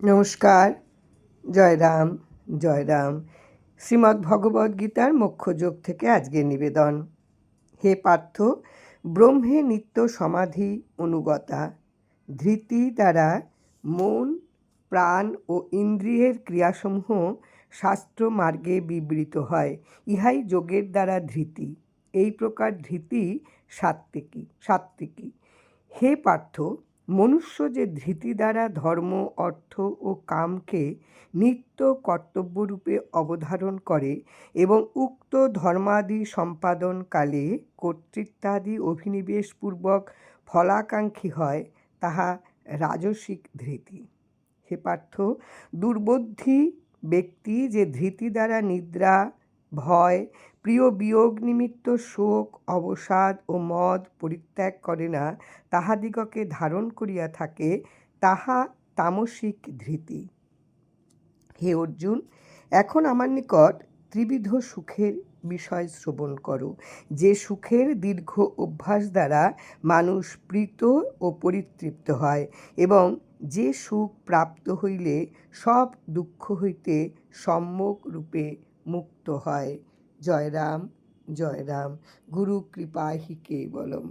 নমস্কার। জয় রাম, জয় রাম। শ্রীমদ্ ভগবদ্গীতার মোক্ষযোগ থেকে আজকের নিবেদন। হে পার্থ, ব্রহ্মে নিত্য সমাধি অনুগতা, ধৃতি দ্বারা মন, প্রাণ ও ইন্দ্রিয়ের ক্রিয়াসমূহ শাস্ত্র মার্গে বিবৃত হয়। ইহাই যোগের দ্বারা ধৃতি। এই প্রকার ধৃতি সাত্ত্বিকী। হে পার্থ, মনুষ্য যে ধৃতি দ্বারা ধর্ম, অর্থ ও কামকে নিত্য কর্তব্যরূপে অবধারণ করে এবং উক্ত ধর্মাদি সম্পাদনকালে কর্তৃত্বাদি অভিনিবেশপূর্বক ফলাকাঙ্ক্ষী হয়, তাহা রাজসিক ধৃতি। হে পার্থ, দুর্বোধ্যী ব্যক্তি যে ধৃতি দ্বারা নিদ্রা, ভয়, প্রিয় বিয়োগ নিমিত্ত শোক, অবসাদ ও মদ পরিত্যাগ করে না, তাহাদিগকে ধারণ করিয়া থাকে, তাহা তামসিক ধৃতি। হে অর্জুন, এখন আমার নিকট ত্রিবিধ সুখের বিষয় শ্রবণ করো, যে সুখের দীর্ঘ অভ্যাস দ্বারা মানুষ প্রীত ও পরিতৃপ্ত হয় এবং যে সুখ প্রাপ্ত হইলে সব দুঃখ হইতে সম্যক রূপে মুক্ত হয়। জয় রাম, জয় রাম। গুরু কৃপা হি কেবলম।